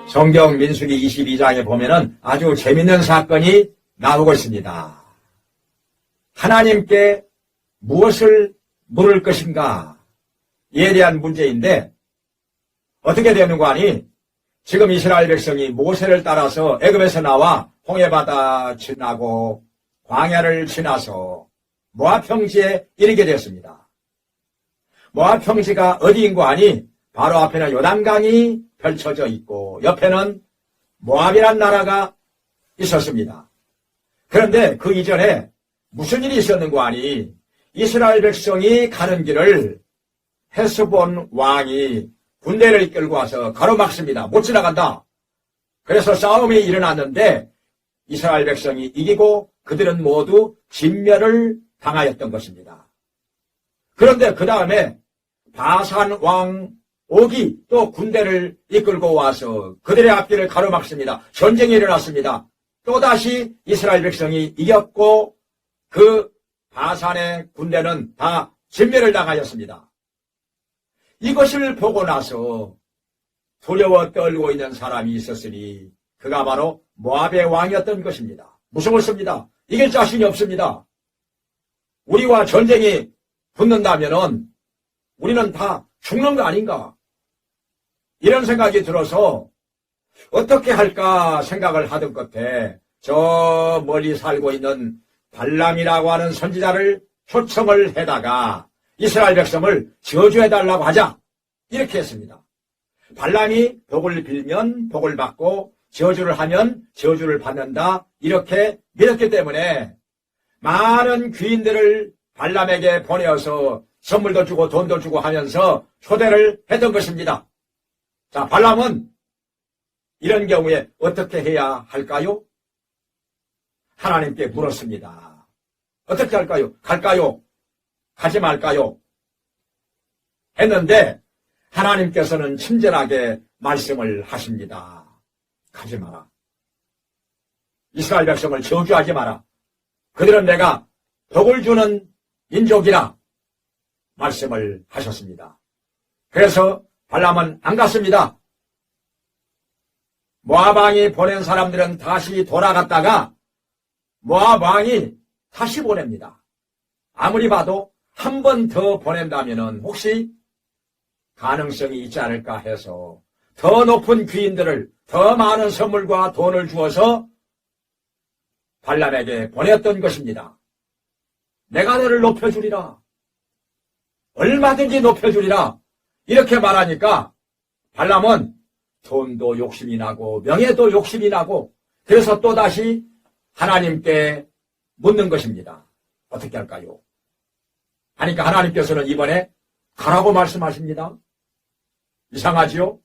성경 민수기 22장에 보면은 아주 재밌는 사건이 나오고 있습니다. 하나님께 무엇을 물을 것인가? 이에 대한 문제인데 어떻게 되는 거 아니? 지금 이스라엘 백성이 모세를 따라서 애굽에서 나와 홍해바다 지나고 광야를 지나서 모압 평지에 이르게 되었습니다. 모압 평지가 어디인 거 아니? 바로 앞에는 요단강이 펼쳐져 있고 옆에는 모압이란 나라가 있었습니다. 그런데 그 이전에 무슨 일이 있었는 거 아니? 이스라엘 백성이 가는 길을 헤스본 왕이 군대를 이끌고 와서 가로막습니다. 못 지나간다. 그래서 싸움이 일어났는데 이스라엘 백성이 이기고 그들은 모두 진멸을 당하였던 것입니다. 그런데 그 다음에 바산 왕 옥이 또 군대를 이끌고 와서 그들의 앞길을 가로막습니다. 전쟁이 일어났습니다. 또다시 이스라엘 백성이 이겼고 그 바산의 군대는 다 진멸을 당하였습니다. 이것을 보고 나서 두려워 떨고 있는 사람이 있었으니 그가 바로 모압의 왕이었던 것입니다. 무서웠습니다. 이길 자신이 없습니다. 우리와 전쟁이 붙는다면은 우리는 다 죽는 거 아닌가? 이런 생각이 들어서 어떻게 할까 생각을 하던 끝에 저 멀리 살고 있는 발람이라고 하는 선지자를 초청을 해다가 이스라엘 백성을 저주해달라고 하자 이렇게 했습니다. 발람이 복을 빌면 복을 받고 저주를 하면 저주를 받는다 이렇게 믿었기 때문에 많은 귀인들을 발람에게 보내어서 선물도 주고 돈도 주고 하면서 초대를 했던 것입니다. 자, 발람은 이런 경우에 어떻게 해야 할까요? 하나님께 물었습니다. 어떻게 할까요? 갈까요? 가지 말까요? 했는데 하나님께서는 친절하게 말씀을 하십니다. 가지 마라. 이스라엘 백성을 저주하지 마라. 그들은 내가 복을 주는 민족이라 말씀을 하셨습니다. 그래서 발람은 안 갔습니다. 모압 왕이 보낸 사람들은 다시 돌아갔다가 모압 왕이 다시 보냅니다. 아무리 봐도 한 번 더 보낸다면 혹시 가능성이 있지 않을까 해서 더 높은 귀인들을 더 많은 선물과 돈을 주어서 발람에게 보냈던 것입니다. 내가 너를 높여주리라. 얼마든지 높여주리라. 이렇게 말하니까 발람은 돈도 욕심이 나고 명예도 욕심이 나고 그래서 또다시 하나님께 묻는 것입니다. 어떻게 할까요? 하니까 하나님께서는 이번에 가라고 말씀하십니다. 이상하지요?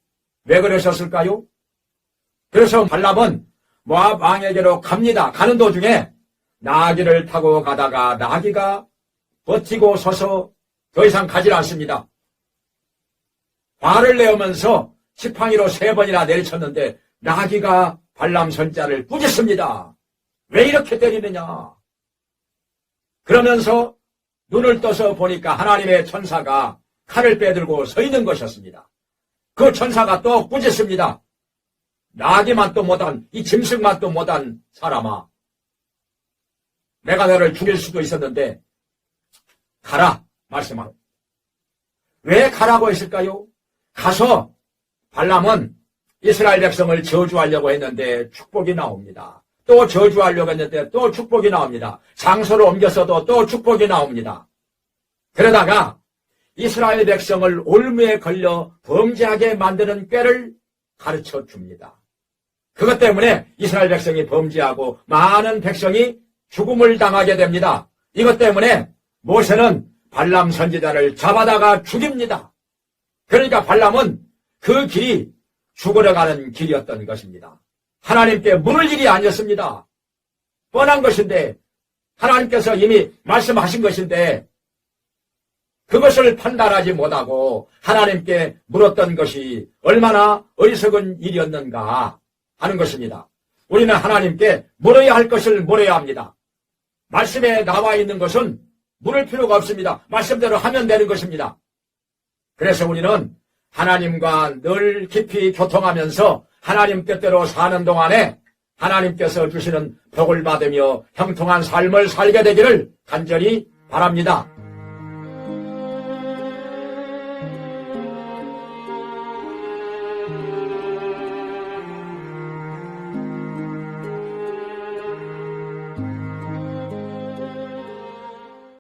왜 그러셨을까요? 그래서 발람은 모압 왕에게로 갑니다. 가는 도중에 나귀를 타고 가다가 나귀가 버티고 서서 더 이상 가지 않습니다. 발을 내오면서 지팡이로 3번이나 내리쳤는데 나귀가 발람 선자를 꾸짖습니다. 왜 이렇게 때리느냐? 그러면서 눈을 떠서 보니까 하나님의 천사가 칼을 빼들고 서 있는 것이었습니다. 그 천사가 또 꾸짖습니다. 나귀만 또 못한, 이 짐승만 또 못한 사람아. 내가 너를 죽일 수도 있었는데 가라 말씀하고. 왜 가라고 했을까요? 가서 발람은 이스라엘 백성을 저주하려고 했는데 축복이 나옵니다. 또 저주하려고 했는데 또 축복이 나옵니다. 장소를 옮겼어도 또 축복이 나옵니다. 그러다가 이스라엘 백성을 올무에 걸려 범죄하게 만드는 꾀를 가르쳐 줍니다. 그것 때문에 이스라엘 백성이 범죄하고 많은 백성이 죽음을 당하게 됩니다. 이것 때문에 모세는 발람 선지자를 잡아다가 죽입니다. 그러니까 발람은 그 길이 죽으러 가는 길이었던 것입니다. 하나님께 물을 일이 아니었습니다. 뻔한 것인데 하나님께서 이미 말씀하신 것인데 그것을 판단하지 못하고 하나님께 물었던 것이 얼마나 어리석은 일이었는가 하는 것입니다. 우리는 하나님께 물어야 할 것을 물어야 합니다. 말씀에 나와 있는 것은 물을 필요가 없습니다. 말씀대로 하면 되는 것입니다. 그래서 우리는 하나님과 늘 깊이 교통하면서 하나님 뜻대로 사는 동안에 하나님께서 주시는 복을 받으며 형통한 삶을 살게 되기를 간절히 바랍니다.